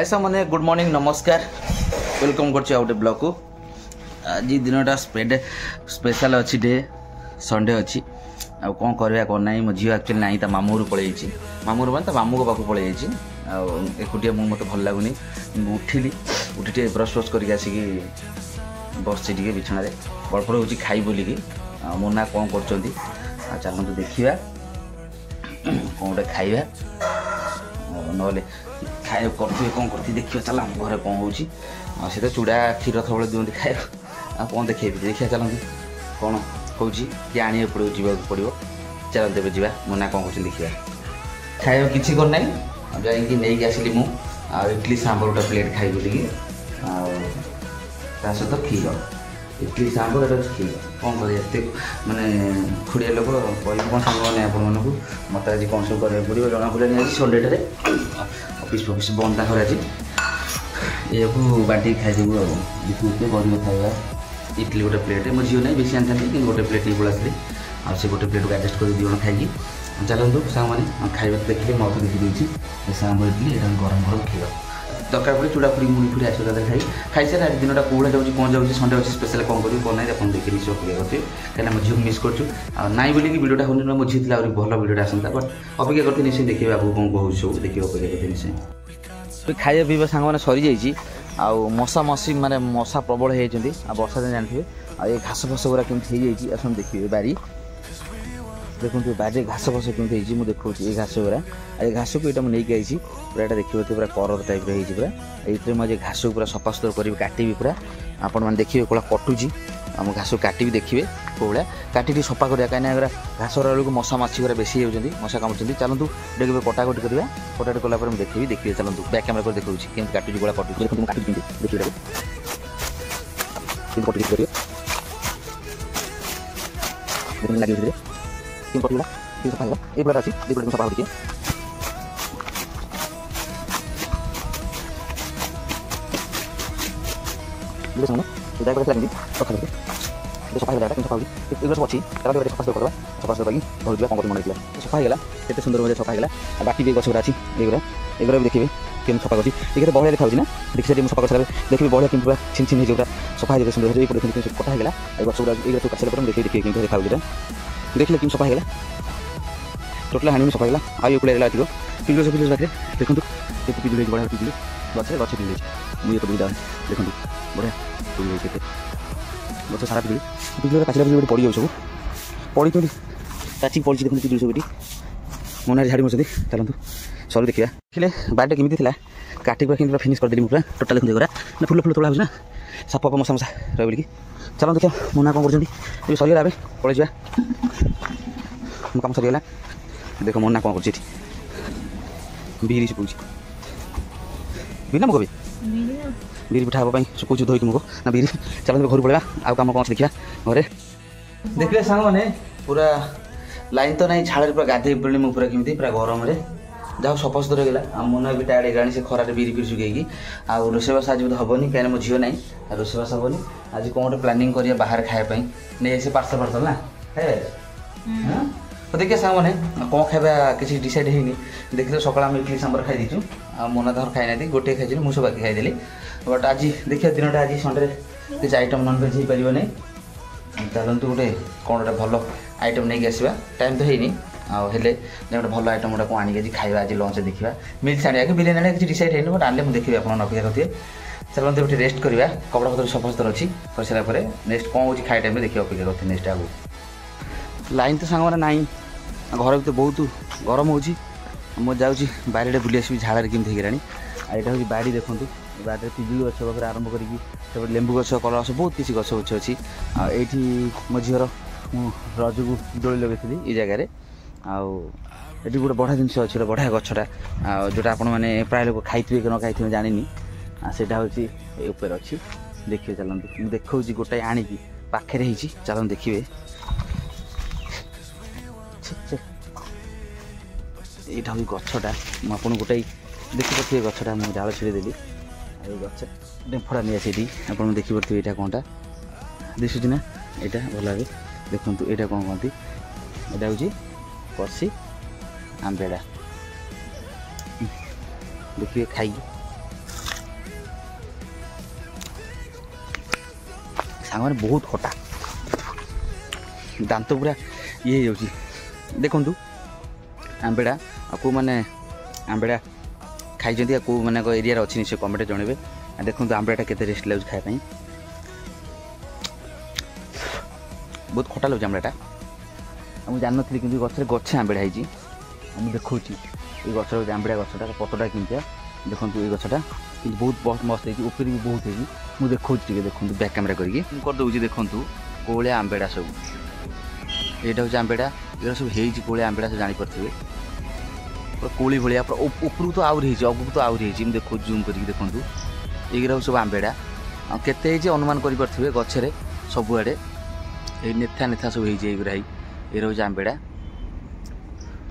ऐसा मैंने good morning नमस्कार वेलकम कर गोटे ब्लॉग को आज दिनटा स्पेशल अच्छी डे संडे अच्छी आ कौन करवा कौन ना मो झील एक्चुअली ना मामू पलि मामू मैं मामू पाक पलि एकुटिया मुझे मत भल लगुनि उठिली उठी ब्रश ब्रश करके आसिकी बस बिछण गड़पड़ हो खाई बोलिकी मो ना कौन कर चलते देखा कौन गोटे खाइबा ना खाए करते कौन करती देखिए चल आम घर कौन हो तो चूड़ा क्षीर सब दिखती खाए कौन देखे देखिए चलते कौन कौन कि आने पड़ो जावाक पड़ो चलते जा मो ना कौन कर देखा खाया किसी करना जाकि नहीं आसली मु इडली सांबर गोटे प्लेट खाई बोलिकी सहित क्षीर इडली सांबर एट क्षीर कौन कर मानने खुड़िया लोक कह कौन सांग मैंने आपण मत आज कौन सब करा पड़ो जना पड़े आज संडेटे ऑफिस फॉफिस बंद ताकर आज ये बाटी खाईदेबू गरीब खाଇବା इडली गोटे प्लेट मो झील ना बेसी आनी कि गोटे प्लेट नहीं पड़ा आ से गोटे प्लेट को एडजस्ट कर दिवन खाई चलतु सांग मैंने खाଇବା देखिए मत देखी सांबर इडली यहाँ गरम गरम क्षीर दरकार पड़े चूड़ा फुड़ी मुड़ी फुड़ी आस खाई सारे आज दिन कौड़ा जाऊँगी कौन जाऊँगी संडे अच्छे स्पेशल कौन करी कौन ना आप देखिए निश्चय अपेक्षा करते कहीं मो झील मिस कर नाई बोलिकी वीडियोटा होनी मो झील आज भल वीडियोटा आसता बट अपेक्षा करते निश्चय देखिए आपको कौन कहूँ सब देखिए अपेक्षा करते निश्चय खाଇବା पीवा सांग मैंने सरी जाइए मशा मशी माने मशा प्रबल होती वर्षा दिन जानते ये घास फस गुरा कमी आस देखिए बारी देखो बारे घास फस कमी मुझे देखा ये घास गुरा ये घास को यहाँ मुझे आई पूरा यहाँ देखिए पूरा करर टाइप पूरा ये मुझे घास को पूरा सफा सुतर करी काटी पूरा आपण मैंने देखिए कौन कटुची आम घास को काटी देखिए कौड़ा काटी सफा करा कहीं घास बेलू मशा माछी गुरा बेसी होती मशा कामुच्च चलतु देखिए कटाकटी करवा कटाकटी कलापर देखिए देखिए चलतु बैक कैमेरा कर देखा कि काटुची कौड़ा कटुची काटुची देखिए लगे कटगला सफा ये प्लेट अच्छी ये प्लेट सफा हो लगी सफा सफा सब अच्छी सफा करवा सफा सफा घर जा कौन मन सफा होगा केते सुंदर भाई सफा होगा बाकी भी गछगुरा अच्छी एगुरा भी देखिए केम सफा कर देखिए बढ़िया देखा ना देखिए सफा कर देखिए बढ़िया कि पूरा छिन छिन हो सफा हो सुंदर कटा होगा गछगुरा ये काट सारा देखिए देखिए देखा देखिए कि सफा होगा टोटल हाणी सफा होगा आई पुलिस अधिक पिजुल से पिजुल पाखे देखो ये पिजुल बढ़िया पिजुल गचे गच पिजुल मुझे देखो बढ़िया पिजुल गच सारा पिजुल पिजुल काचिला पिजुल पड़ जाऊ सब पड़ी काचिक पड़ी देखो पिजुल सब मन झाड़ी मुझे चलतु सर देखा देखिए बारिटा केमी थी काटी पूरा फिनिश करदेली पूरा टोटाल देखा ना फुल फुल तोड़ा हो साप फाप मशा मशा रही बोलिकी चलो देखिए मुना कौन कर सरीगला पड़े जा कम सरीगला देख मुना कौन कर बिरी शुकूँ बिना मुग भी बिरी पिठा हाँपाई शुकूँ धोईक मुग ना बिरी चलो घर पड़ा आउ कम कौन देखा घरे देखिए सांग मैंने पूरा लाइन तो नहीं झाड़ पूरा गाधे पड़ी मुझे पूरा केमी पूरा गरम जहाँ सफा सुतर होगा मन भी टाइड होगा से खरार बिरी फिर शुकई आउ रोषेबास आज बोध हेनी कहीं मो झील ना रोषेबास हेनी आज कौन गोटे प्लानिंग करिए बाहर खायापी नहीं आसे पार्सल पार्सल ना खाए तो देखिए सांग मैंने कौन खाଇବା किसी डिसाइड होनी देखिए सकाल आम इडली सांबर खाई दीचु मोना तहर खाई ना गोटे खाई मुझे बाकी खाईदेली बट आज देखिए दिनटा आज संडे किसी आइटम नॉनभेज हो पार नहीं चलतु गोटे कौन गोटे भल आइटम नहीं आसवा टाइम तो है आते गोटे भल आइटम गोटे कौन आनिक खाଇବା आज लंच देखा मिल्स आने बिरियानी आने किसी डिसाइड है बट आने मुझे देखिए आप अपेक्षा करते चलते गोटे रेस्ट करवा कपड़ा पत्र सफा सुतर अच्छी कर सारापर नेक्स्ट कौन हो खाई टाइम देखिए अपेक्षा करते नेक्स्ट आगे लाइन तो सांग ना घर भर बहुत गरम हो जाऊँगी बारे बुली आसवि झाड़ केमी होगा यहाँ हूँ बाड़ी देखूँ बारे पिजुली गछ पाखे आरंभ कर लेंबू गछ कलर बहुत किसी गछ गुछ अच्छी ये मो झीर रज को डोली लगे ये जगार आठ गोटे बढ़िया जिन अच्छी बढ़िया गछटा जोटा आप प्राय लोग खाई कि न खाई जानी सेटा हूँ ऊपर अच्छी देखिए चलते मुझे देखा गोटाए आणिकी पाखे चलते देखिए यहाँ हूँ गछटा मुझे गोटाए देखिपे गछटा मुझे डाल छेदेली गछ डेम्फड़ा नहीं आसी आप देखिपे यहाँ कौनटा दिशुच ना यहाँ भल भाव देखूँ यहाँ कौन कहती यहाँ हूँ कसी आंबेड़ा देखिए खाई सांग बहुत खटा दांत पूरा ये हो देखु आंबेड़ा को मैंने आंबेड़ा खाई को मैंने एरिया अच्छी से कमेंट जनइबे देखो आंबेड़ा केते टेस्ट लगे खायापी बहुत खटा लगे आंबेड़ा मुझे जान नी कि गचर गछे आंबेड़ा होती मुझे देखा ये गचर आंबेड़ा गछटा पतटा किंतिया देखो ये गछटा बहुत मस्त है ऊपर भी बहुत है मुझे देखा देखो बैक कैमेरा करदे देखो कोलिया आंबेड़ा सब यहाँ हूँ आंबेड़ा ये सब होलिया आंबेड़ा सब जापे पूरा कोली भाया ऊपर तो आहरी अगू तो आहरी मुझे देखो जूम कर देखूँ ये सब आंबेड़ा केते अनुमान करें गचरे सबुआड़े ये नेथा नेथा सब होगा ये हूँ आंबेड़ा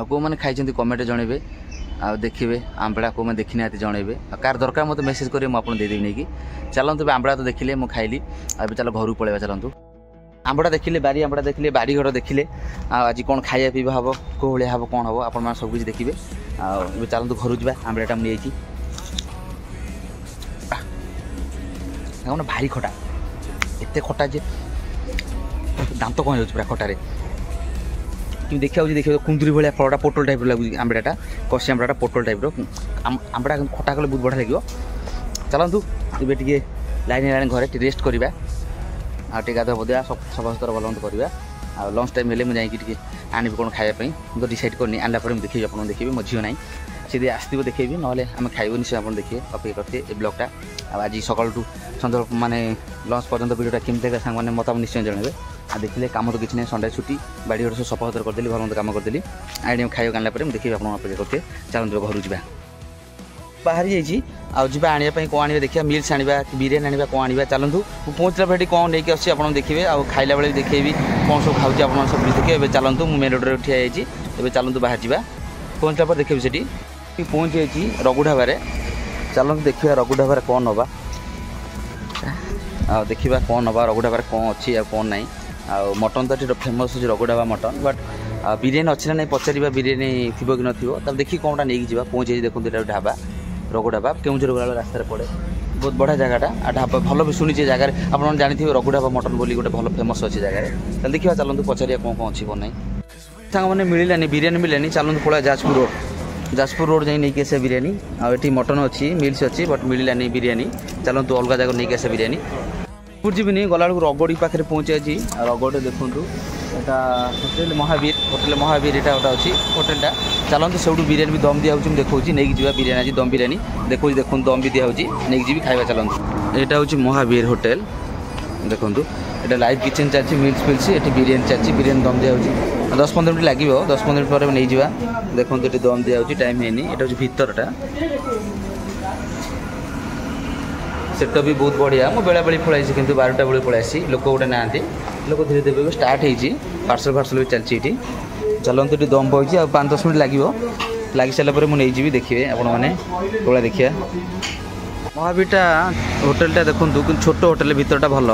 को मैंने खाई कमेंट जनइबे आ देखिए आंबेड़ा को मैं देखी ना जनइबे कार दरकार मत मेसेज करेंगे मुझे देदेवी नहीं कि चलते आंबेड़ा तो देखिले मुझे खाइली अब चलो घर पलैया चलतु आंबड़ा देखिले बारी आंबड़ा देखिले बारी घर देखिले आज कौन खाया पीवा हम कौ भाया हम कौन हम आप सब देखिए आ चलतु घर जा आंबड़ाटा मुझे भारी खटा एत खटा जे दांत कौन हो खटारे तुम देखा देखिए कुंदुरी भाया फलटा पोटल टाइप लगे आंबड़ाटा कषि आंबड़ाटा पोटल टाइप आंबड़ा खटा कले बहुत बढ़िया लगे चलतु ये टे लाइन लाइन घरे रेस्ट करवा आगे गाधुआ पधुआ सफा सुतरा भल मत करवा आ लंच टाइम हेल्ले मुझे जाकि आने कौन खायापी मुझे डिसाइड करनी आनला देखिए आप देखिए मो झील ना सीधे आसो देखिए ना आम खाइबनी से आप देखिए अपेक्षा करते ये ब्लॉगटा आज सकाल टू सन्ध्या माने लंच पर्यंत वीडियोटा केमती सांग मैंने मत निश्चय जनइबे आ देखिए कम तो किसी नहीं संडे छुट्टी बाड़ी घर सब सफा सुतरा करदेली भल मत कम करदेली आए खाइबा आनला देखिए आप अपेक्षा करते चलते घर जा बाहरी जाइए आवा आने कौन आने देखिए मिल्स आने बिरियानी आने कौन आने चलतु पहुँचला पे कौन लेकिन अच्छी आप देखिए आ खाइला बेले देखिए कौन सब खाऊँ आप सब देखिए चलतु मुझे मेन रोड ठिया है चलतु बाहर जा पहुँचला पर देखिए सेठी पहुँच जाइए रघु ढाबारे चलतु देखिए रघु ढाबारे कौन नवा आ देखा कौन नवा रघु ढाबारे कौन अच्छी आ कौन ना आ मटन तो फेमस हो रघु ढाबा मटन बट बिरियानी अच्छी ना नहीं पचार बिरियानी थी कि न देखिए कौनटा नहीं जा पहुँच जाइए देखो ढाबा रघु ढाबा केउझर गला रास्तार पड़े बहुत बढ़िया जगहटा आ ढाबा भल भी शुणी जगार आप जानते रघु ढाबा मटन बोली गोटे भल फेमस अच्छी जगह देखिए चलते पचारिया कौन कौन अच्छी कौन ना सांग मैंने मिलानी बिरियानी मिलानी चलते पड़ा जाजपुर रोड जाए नहीं आसे बिरियानी आठी मटन अच्छी मिल्स अच्छी बट मिलानी बिरियानी चलते अलग जगह नहीं आसे बिरियानी पूर जीवन गला रगड़ी पाखे पहुँचे आज रगड़ देखूँ यहाँ होटेल महावीर यहाँ गोटे अच्छी होटेलटा चलते सब बिरियानी भी दम दिखाई देखा नहीं जा बिरियानी आज दम बिरियानी देखो देखो दम भी दिखाई नहीं जी खाଇବା चलते यहाँ हूँ महावीर होटेल देखूँ ये लाइव किचन चलती मिल्स फिल्स ये बिरियानी चलती बिरियानी दम दिखाई 10-15 मिनट लगे 10-15 मिनट पर नहीं जा देखो ये दम दिखाई टाइम है यहाँ हूँ भितरटा सेट भी बहुत बढ़िया मुझे बेला बेली पलैसी कि 12टा बेले पलैसी लोक गोटे ना लोक धीरे धीरे स्टार्ट होती पार्सल फार्सल भी चलती चलते ये दम बही 5-10 मिनट लगे सारापर मुझे नहीं देखिए आपने देखिए महावीरटा होटेलटा देखूँ छोट होटेल भितरटा भल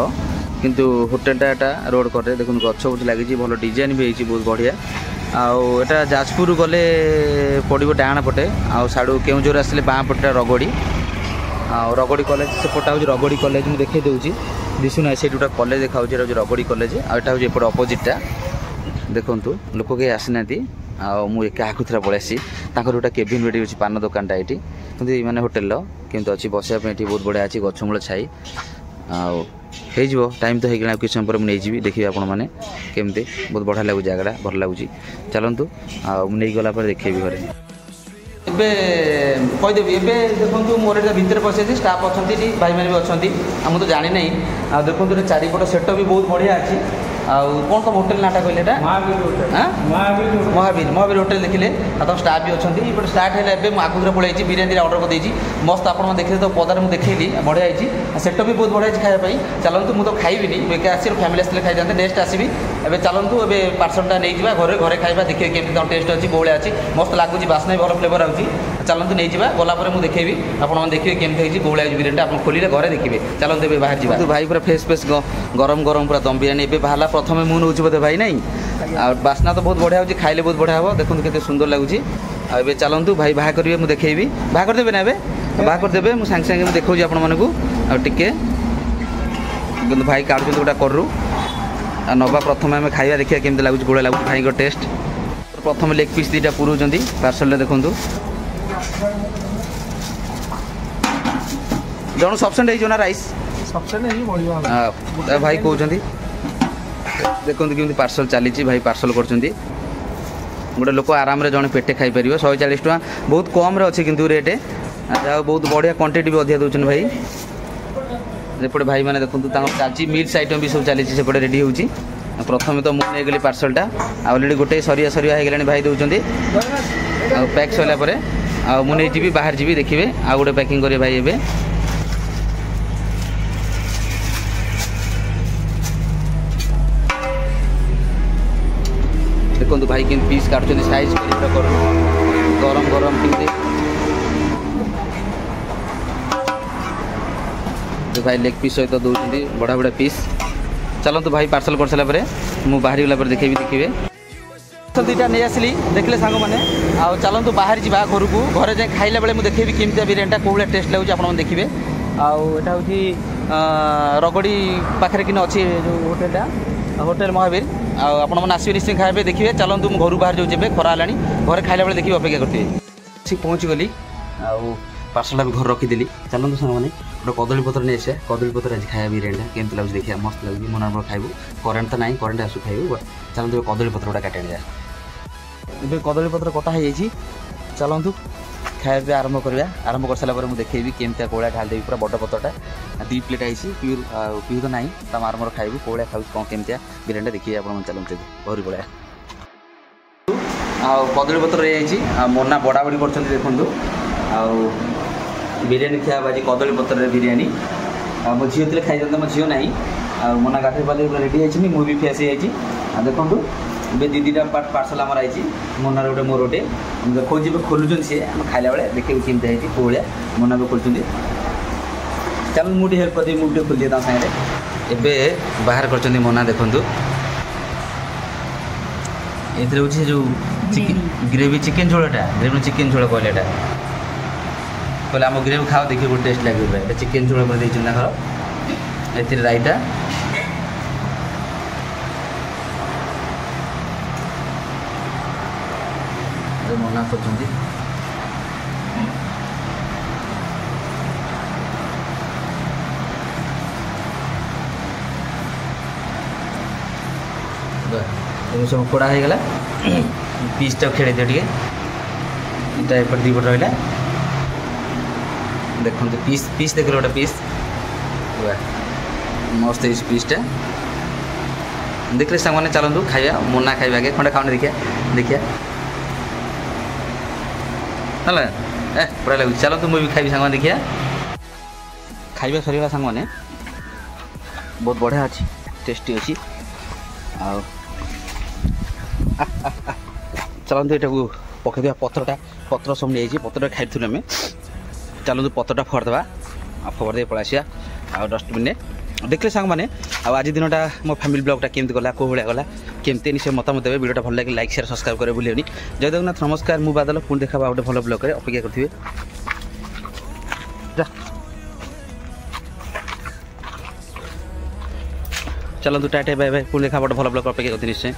किंतु होटेलटा रोड करे देखो गछ गुछ लगी भल डिजाइन भी होती बहुत बढ़िया आटा जाजपुर गले पड़ो डाण पटे आड़ू केउझर आसले बाँ पटे रगड़ी रगड़ी कॉलेज से पटा हूँ रगड़ी कॉलेज मुझे देखा दूसरी दिशुना से गोटे कॉलेज देखा रगड़ी कॉलेज आटा हूँ एपटे अपोजिटा देखूँ लोक कहीं आसीना मुझे क्या पलैसी गोटे केबिन बेटी अच्छी पान दुकानटा ये कि मैंने होटेल किंतु अच्छी बसापी ये बहुत बढ़िया अच्छी गछमूल छाई हो टाइम तो होगा किसी समय पर मुझे देखिए आपने केमती बहुत बढ़िया लगुच जगह भल लगुच चलतु नहीं गला देखेबी घरे कहीदेवी एवं देखो मोर भितर पशे स्टाफ अच्छा भाई मैंने भी अच्छा मुझे तो जानी ना देखो चारिपट सेट भी बहुत बढ़िया अच्छी कौन तुम होटेल नाटा कहले महावीर होटेल देखिले तुम स्टाफ भी अच्छा ये स्टार्ट है आगुरी पलैसी बिरियानी ऑर्डर कर मस्त आप देखिए तो पदार मुझे देखी बढ़िया होती सेट भी बहुत बढ़िया खायापी चलतु मुझे तो खाइबी बेके आस फैमिली आसते खाई जाते नेक्स्ट आसबि एवं चलतु एवं पार्सलटा नहीं जा घरे घरे खाଇବା देखिए केमती टेस्ट अच्छी बौलिया अच्छी मस्त लगुच बास्ना भी भल फ्लेवर आती चलतु नहीं जा गलापर मुझे देखी आपने देखिए केमती बौलिया बिरियानी आप खोलिले घरे देखिए चलते बाहर जा भाई पूरा फेस फेस गरम गरम पूरा दम बिरियानी ए बाहर प्रथम मुझे नौची बोधे भाई नहीं आ बास्ना तो बहुत बढ़िया होती खाइले बहुत बढ़िया हम देखो केते सुंदर लगुच ए चलतु भाई बाहा करेंगे मुझे देखेबी बाहा करदेवे ना बाहा करदेवे मुझे सांगे सांगे देखा आपण मानक टिके କିନ୍ତୁ ଭାଇ କାଢ଼ୁଛନ୍ତି ଗୋଟେ କରୁ नवा प्रथम आम खाଇବା देखिए केमती लगुच गोड़ा लगुच भाई टेस्ट प्रथम लेग पीस दुटा पुराउछंती पार्सल देखंतु जण सब्सटेंट है ना राइस सब्सटेंट नहीं बढ़िया भाई कहउछंती देखंतु केमती पार्सल चली भाई पार्सल करछंती गोटे लोक आराम रे जण पेटे खाई परियो 140 टका बहुत कम रे अछि किंतु रेट बहुत बढ़िया क्वांटिटी भी अधिक दउछन भाई सेपटे भाई मैंने देखो चलती मिल्स आइटम भी सब चली सेपटे रेडी होची प्रथम तो मुझे गली पार्सलटा अलरेडी गोटे सरिया सरिया हो गलानी भाई दौरान पैक सरला मुझे जी बाहर जी देखिए आउ गोटे पैकिंग करें भाई एवं देखो भाई कि पीस काटुँच साइज गरम गरम केमती भाई लेग पीस सहित दौरान बड़ा बड़ा पीस चलते भाई पार्सल कर सारा मुझे बाहर गला देखिए दुईटा नहीं आसली देखले सांग मैंने चलतु बाहर जा घर को घर जाए खाइला बेले मुझे देखी केमती बिरियानी कौ भाया टेस्ट लगे आप देखिए आटा हूँ रगड़ी पाखे कि अच्छी जो होटेलटा होटेल महावीर आपण मैंने आसवे निश्चय खाए देखिए चलतु मुझे घर बाहर जाऊँ घर है घर खाइला बेले देखिए अपेक्षा करते ठीक पहुँची गली पार्सलटा भी घर रखीदी चलतु सांग मैंने गोटे कदली पत्र नहीं आसा कदली पत्र आज खाया बिरियानी केमती लगे देखिए मस्त लगे मन खाइबू करेन्ट तो ना करेन्ट आसू खाइबू चलतु कदली पत्र गुटा काटे आने कदली पत्र कटा हो चलतु खाଇବା आरंभ करवा आरंभ कर सारा मुझे देखेबी केमती कौड़ा ढाल देवी पूरा बड़ पत्रटा 2 प्लेट आई प्यूर तो ना तुम आरंभ खाइबू कौड़ा खाऊ कौन केमती बिरियानी देखिए आप चलते घर पड़ा कदली पत्र मोना बड़ा बड़ी कर देखूँ बिरियानी खाया आज कदली पत्र बिरियानी मो झील थे खाई मो झील ना मोना गाठी पाली रेडी है मुझे भी फेस हो देखूँ ए दीदीटा पार्सल आमर आई मोनार गोटे मोर गोटे देखो खोलुन सी खाइला बेले देखिए केमती है कौड़ा मोना भी खोलुं चल मुझे हेल्प कर मुझे खोल दिए सागे ए बाहर कर मोना देखूँ ये हूँ जो ग्रेवी चिकेन झोलटा ग्रेवी चिकेन झोल कहलेटा कहले आम ग्रेवी खाओ देखिए बहुत टेस्ट लगे चिकेन झोल कर ए रायता मना कर सब कोड़ा हो गला पीसटा खेल दियो टे एपट दीपट रहा देखो पीस पीस देख गोटे पीस मस्त पीसटा देखले सामने चलतु खाइबा मुन्ना खाइबा के खंडे खाने देखिए देखिए है बड़ा लगे चलतु मुझे भी खाइबी सांग देखिए खाइबा सरीगला सांग मैंने बहुत बढ़िया अच्छी टेस्टी अच्छी चलतु यहाँ पकईदे पत्रटा पत्र सब नहीं पत्रटा खाई आम चलतु पत्रटा फोड़देवा फोड़ दे पलैसा आ डस्टबिन देखले सांग मैंने आज दिनटा मो फैमिली ब्लॉगटा केमती गला कौ भाया गला केमती निश्चय मतामत देवे वीडियोटा भल लगे लाइक शेयर सब्सक्राइब करें भूलिए जय जगन्नाथ नमस्कार मु बादल पुणी देखा गोटे भल ब्लॉग करे अपेक्षा करेंगे चलतु टाटा बाय बाय पुणी देखा गोटे भल ब्लॉग अपेक्षा करते निश्चय।